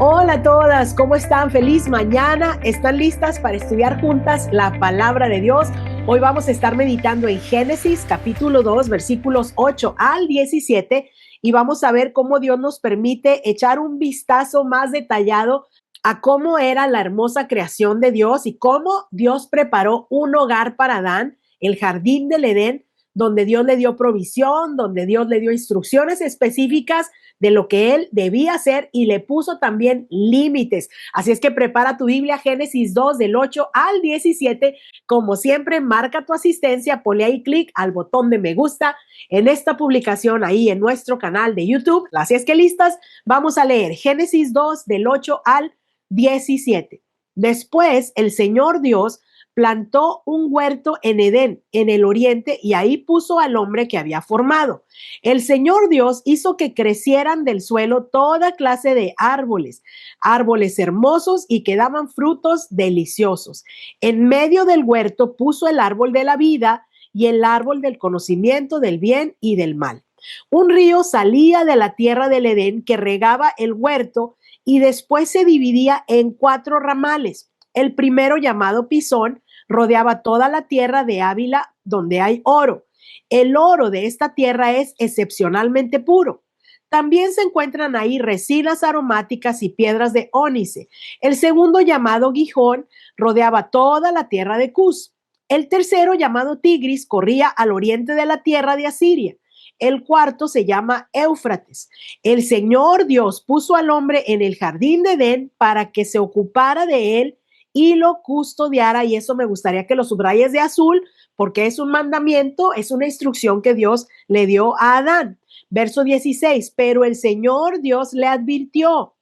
Hola a todas, ¿cómo están? Feliz mañana. ¿Están listas para estudiar juntas la palabra de Dios? Hoy vamos a estar meditando en Génesis capítulo 2, versículos 8 al 17 y vamos a ver cómo Dios nos permite echar un vistazo más detallado a cómo era la hermosa creación de Dios y cómo Dios preparó un hogar para Adán, el jardín del Edén, donde Dios le dio provisión, donde Dios le dio instrucciones específicas de lo que él debía hacer y le puso también límites. Así es que prepara tu Biblia, Génesis 2 del 8 al 17. Como siempre, marca tu asistencia, ponle ahí clic al botón de me gusta en esta publicación ahí en nuestro canal de YouTube. Así es que listas, vamos a leer Génesis 2 del 8 al 17. Después el Señor Dios plantó un huerto en Edén, en el oriente, y ahí puso al hombre que había formado. El Señor Dios hizo que crecieran del suelo toda clase de árboles, árboles hermosos y que daban frutos deliciosos. En medio del huerto puso el árbol de la vida y el árbol del conocimiento del bien y del mal. Un río salía de la tierra del Edén que regaba el huerto y después se dividía en 4 ramales. El primero, llamado Pisón, rodeaba toda la tierra de Ávila donde hay oro. El oro de esta tierra es excepcionalmente puro. También se encuentran ahí resinas aromáticas y piedras de ónice. El segundo, llamado Gijón, rodeaba toda la tierra de Cus. El tercero, llamado Tigris, corría al oriente de la tierra de Asiria. El cuarto se llama Éufrates. El Señor Dios puso al hombre en el jardín de Edén para que se ocupara de él y lo custodiara, y eso me gustaría que lo subrayes de azul, porque es un mandamiento, es una instrucción que Dios le dio a Adán. Verso 16, pero el Señor Dios le advirtió: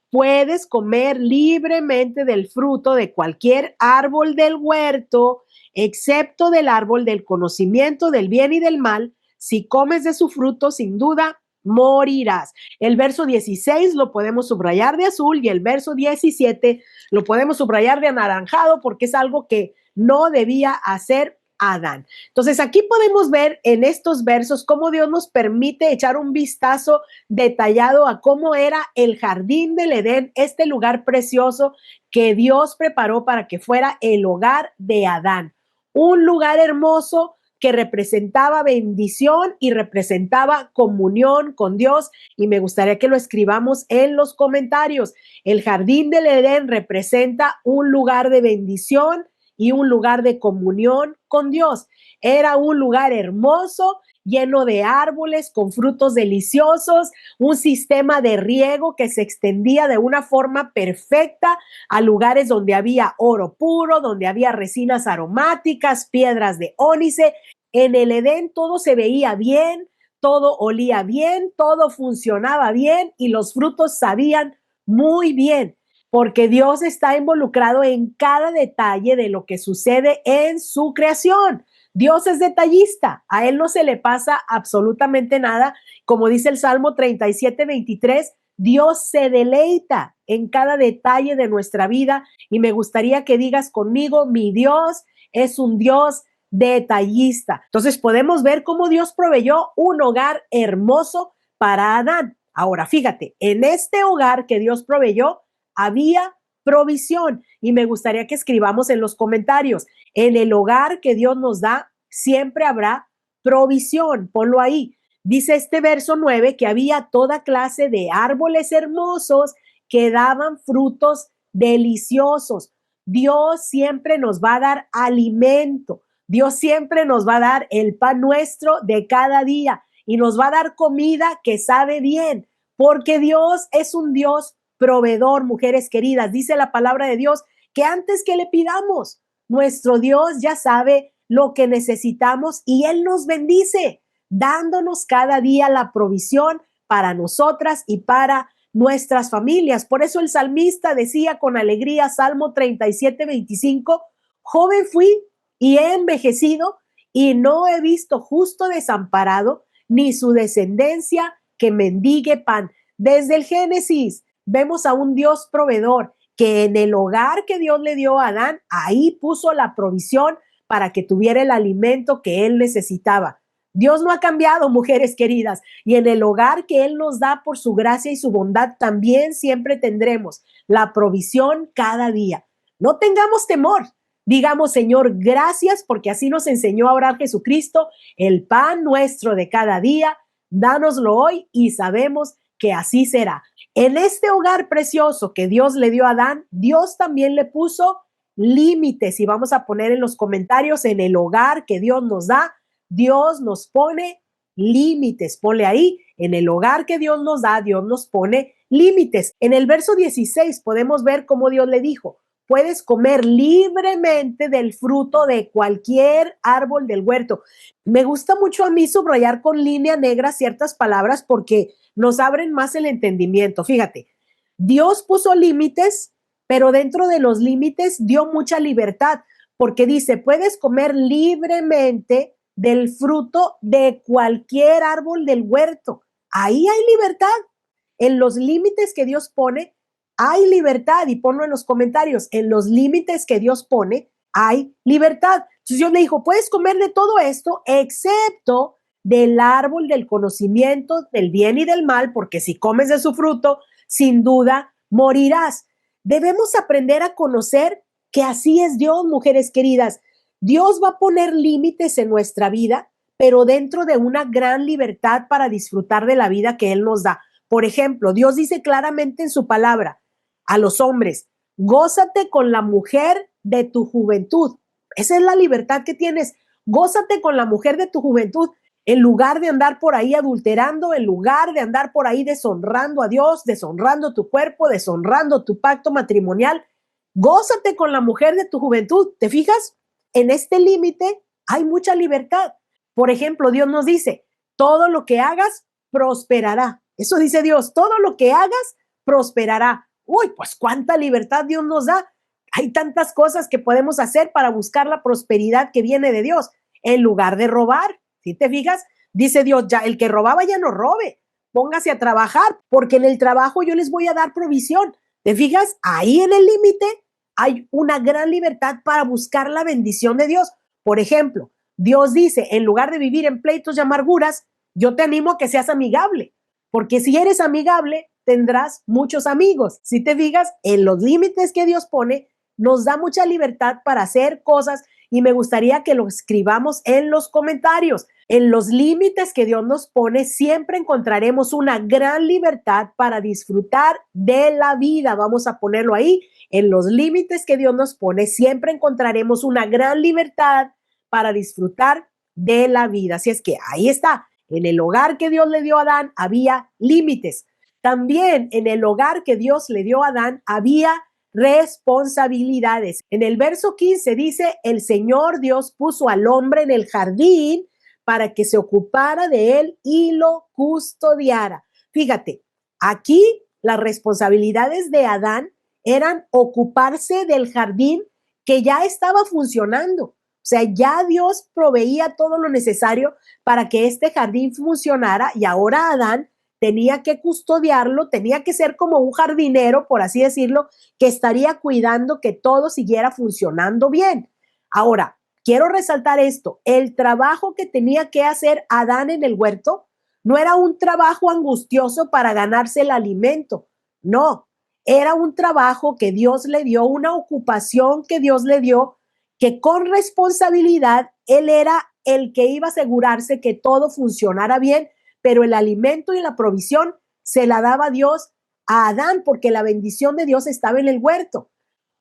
puedes comer libremente del fruto de cualquier árbol del huerto, excepto del árbol del conocimiento del bien y del mal. Si comes de su fruto, sin duda morirás. El verso 16 lo podemos subrayar de azul y el verso 17 lo podemos subrayar de anaranjado porque es algo que no debía hacer Adán. Entonces aquí podemos ver en estos versos cómo Dios nos permite echar un vistazo detallado a cómo era el jardín del Edén, este lugar precioso que Dios preparó para que fuera el hogar de Adán. Un lugar hermoso que representaba bendición y representaba comunión con Dios, y me gustaría que lo escribamos en los comentarios. El jardín del Edén representa un lugar de bendición y un lugar de comunión con Dios. Era un lugar hermoso, lleno de árboles con frutos deliciosos, un sistema de riego que se extendía de una forma perfecta a lugares donde había oro puro, donde había resinas aromáticas, piedras de ónice. En el Edén todo se veía bien, todo olía bien, todo funcionaba bien y los frutos sabían muy bien, porque Dios está involucrado en cada detalle de lo que sucede en su creación. Dios es detallista, a él no se le pasa absolutamente nada. Como dice el Salmo 37:23, Dios se deleita en cada detalle de nuestra vida, y me gustaría que digas conmigo: mi Dios es un Dios detallista. Entonces podemos ver cómo Dios proveyó un hogar hermoso para Adán. Ahora fíjate, en este hogar que Dios proveyó había provisión, y me gustaría que escribamos en los comentarios: en el hogar que Dios nos da siempre habrá provisión. Ponlo ahí. Dice este verso 9 que había toda clase de árboles hermosos que daban frutos deliciosos. Dios siempre nos va a dar alimento. Dios siempre nos va a dar el pan nuestro de cada día y nos va a dar comida que sabe bien, porque Dios es un Dios proveedor, mujeres queridas. Dice la palabra de Dios que antes que le pidamos, nuestro Dios ya sabe lo que necesitamos y Él nos bendice, dándonos cada día la provisión para nosotras y para nuestras familias. Por eso el salmista decía con alegría, Salmo 37:25, joven fui y he envejecido y no he visto justo desamparado, ni su descendencia que mendigue pan. Desde el Génesis vemos a un Dios proveedor que en el hogar que Dios le dio a Adán, ahí puso la provisión para que tuviera el alimento que él necesitaba. Dios no ha cambiado, mujeres queridas, y en el hogar que Él nos da por su gracia y su bondad, también siempre tendremos la provisión cada día. No tengamos temor. Digamos, Señor, gracias porque así nos enseñó a orar Jesucristo, el pan nuestro de cada día, dánoslo hoy y sabemos que así será. En este hogar precioso que Dios le dio a Adán, Dios también le puso límites y vamos a poner en los comentarios, en el hogar que Dios nos da, Dios nos pone límites. Ponle ahí, en el hogar que Dios nos da, Dios nos pone límites. En el verso 16 podemos ver cómo Dios le dijo, puedes comer libremente del fruto de cualquier árbol del huerto. Me gusta mucho a mí subrayar con línea negra ciertas palabras porque nos abren más el entendimiento. Fíjate, Dios puso límites, pero dentro de los límites dio mucha libertad, porque dice, puedes comer libremente del fruto de cualquier árbol del huerto. Ahí hay libertad. En los límites que Dios pone, hay libertad. Y ponlo en los comentarios, en los límites que Dios pone, hay libertad. Entonces Dios le dijo, puedes comer de todo esto, excepto del árbol del conocimiento del bien y del mal, porque si comes de su fruto, sin duda morirás. Debemos aprender a conocer que así es Dios, mujeres queridas. Dios va a poner límites en nuestra vida, pero dentro de una gran libertad para disfrutar de la vida que Él nos da. Por ejemplo, Dios dice claramente en su palabra a los hombres, gózate con la mujer de tu juventud. Esa es la libertad que tienes. Gózate con la mujer de tu juventud. En lugar de andar por ahí adulterando, en lugar de andar por ahí deshonrando a Dios, deshonrando tu cuerpo, deshonrando tu pacto matrimonial, gózate con la mujer de tu juventud. ¿Te fijas? En este límite hay mucha libertad. Por ejemplo, Dios nos dice, todo lo que hagas prosperará. Eso dice Dios, todo lo que hagas prosperará. Uy, pues cuánta libertad Dios nos da. Hay tantas cosas que podemos hacer para buscar la prosperidad que viene de Dios, en lugar de robar. Si te fijas, dice Dios, ya el que robaba ya no robe, póngase a trabajar, porque en el trabajo yo les voy a dar provisión. ¿Te fijas? Ahí en el límite hay una gran libertad para buscar la bendición de Dios. Por ejemplo, Dios dice, en lugar de vivir en pleitos y amarguras, yo te animo a que seas amigable, porque si eres amigable, tendrás muchos amigos. Si te fijas, en los límites que Dios pone, nos da mucha libertad para hacer cosas y me gustaría que lo escribamos en los comentarios. En los límites que Dios nos pone, siempre encontraremos una gran libertad para disfrutar de la vida. Vamos a ponerlo ahí. En los límites que Dios nos pone, siempre encontraremos una gran libertad para disfrutar de la vida. Así es que ahí está. En el hogar que Dios le dio a Adán había límites. También en el hogar que Dios le dio a Adán había responsabilidades. En el verso 15 dice, el Señor Dios puso al hombre en el jardín para que se ocupara de él y lo custodiara. Fíjate, aquí las responsabilidades de Adán eran ocuparse del jardín que ya estaba funcionando. O sea, ya Dios proveía todo lo necesario para que este jardín funcionara y ahora Adán tenía que custodiarlo, tenía que ser como un jardinero, por así decirlo, que estaría cuidando que todo siguiera funcionando bien. Ahora, quiero resaltar esto, el trabajo que tenía que hacer Adán en el huerto no era un trabajo angustioso para ganarse el alimento, no, era un trabajo que Dios le dio, una ocupación que Dios le dio, que con responsabilidad él era el que iba a asegurarse que todo funcionara bien, pero el alimento y la provisión se la daba Dios a Adán porque la bendición de Dios estaba en el huerto.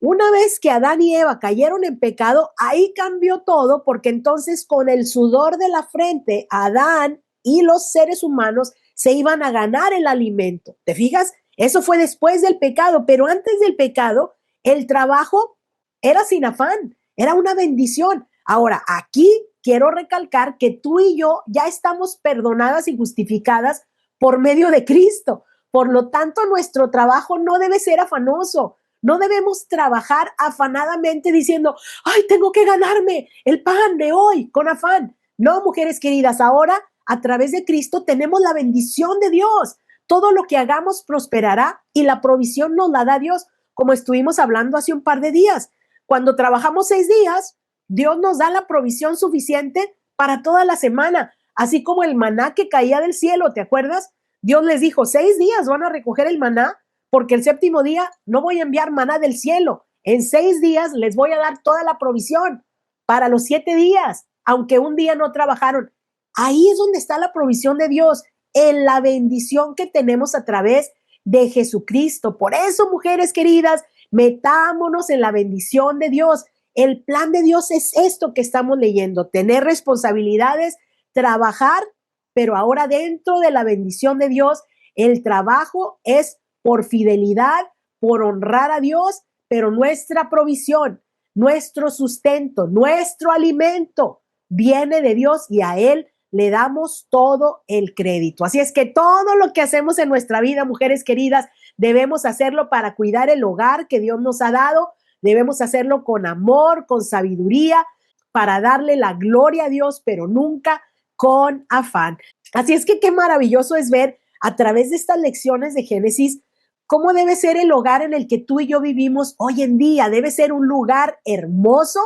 Una vez que Adán y Eva cayeron en pecado, ahí cambió todo porque entonces con el sudor de la frente, Adán y los seres humanos se iban a ganar el alimento. ¿Te fijas? Eso fue después del pecado, pero antes del pecado, el trabajo era sin afán, era una bendición. Ahora, aquí quiero recalcar que tú y yo ya estamos perdonadas y justificadas por medio de Cristo. Por lo tanto, nuestro trabajo no debe ser afanoso. No debemos trabajar afanadamente diciendo, ay, tengo que ganarme el pan de hoy con afán. No, mujeres queridas, ahora a través de Cristo tenemos la bendición de Dios. Todo lo que hagamos prosperará y la provisión nos la da Dios, como estuvimos hablando hace un par de días. Cuando trabajamos 6 días, Dios nos da la provisión suficiente para toda la semana. así como el maná que caía del cielo, ¿te acuerdas? Dios les dijo, 6 días van a recoger el maná, porque el séptimo día no voy a enviar maná del cielo. En 6 días les voy a dar toda la provisión para los 7 días, aunque un día no trabajaron. Ahí es donde está la provisión de Dios, en la bendición que tenemos a través de Jesucristo. Por eso, mujeres queridas, metámonos en la bendición de Dios. El plan de Dios es esto que estamos leyendo, tener responsabilidades, trabajar, pero ahora dentro de la bendición de Dios, el trabajo es por fidelidad, por honrar a Dios, pero nuestra provisión, nuestro sustento, nuestro alimento viene de Dios y a Él le damos todo el crédito. Así es que todo lo que hacemos en nuestra vida, mujeres queridas, debemos hacerlo para cuidar el hogar que Dios nos ha dado. Debemos hacerlo con amor, con sabiduría, para darle la gloria a Dios, pero nunca con afán. Así es que qué maravilloso es ver a través de estas lecciones de Génesis cómo debe ser el hogar en el que tú y yo vivimos hoy en día. Debe ser un lugar hermoso,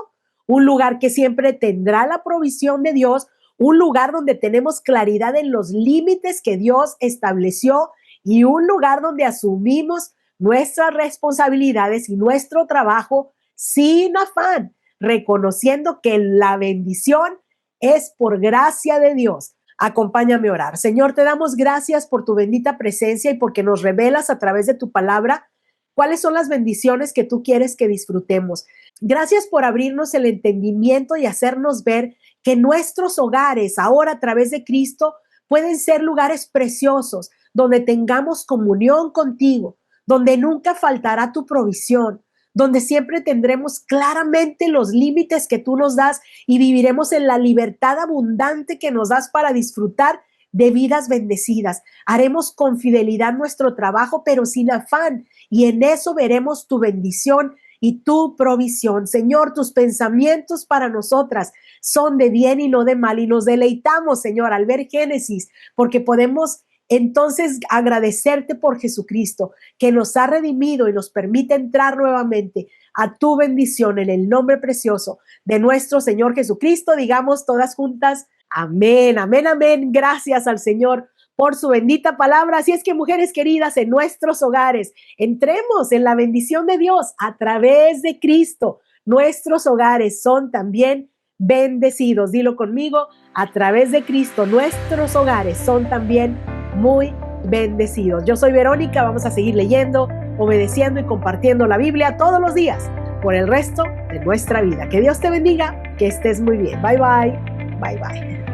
un lugar que siempre tendrá la provisión de Dios, un lugar donde tenemos claridad en los límites que Dios estableció y un lugar donde asumimos nuestras responsabilidades y nuestro trabajo sin afán, reconociendo que la bendición es por gracia de Dios. Acompáñame a orar. Señor, te damos gracias por tu bendita presencia y porque nos revelas a través de tu palabra cuáles son las bendiciones que tú quieres que disfrutemos. Gracias por abrirnos el entendimiento y hacernos ver que nuestros hogares, ahora a través de Cristo, pueden ser lugares preciosos, donde tengamos comunión contigo, donde nunca faltará tu provisión, donde siempre tendremos claramente los límites que tú nos das y viviremos en la libertad abundante que nos das para disfrutar de vidas bendecidas. Haremos con fidelidad nuestro trabajo, pero sin afán, y en eso veremos tu bendición y tu provisión. Señor, tus pensamientos para nosotras son de bien y no de mal, y nos deleitamos, Señor, al ver Génesis, porque podemos entonces agradecerte por Jesucristo, que nos ha redimido y nos permite entrar nuevamente a tu bendición en el nombre precioso de nuestro Señor Jesucristo. Digamos todas juntas, amén, amén, amén. Gracias al Señor por su bendita palabra. Así es que, mujeres queridas, en nuestros hogares, entremos en la bendición de Dios a través de Cristo. Nuestros hogares son también bendecidos. Dilo conmigo, a través de Cristo, nuestros hogares son también muy bendecidos. Yo soy Verónica, vamos a seguir leyendo, obedeciendo y compartiendo la Biblia todos los días por el resto de nuestra vida. Que Dios te bendiga, que estés muy bien. Bye, bye. Bye, bye.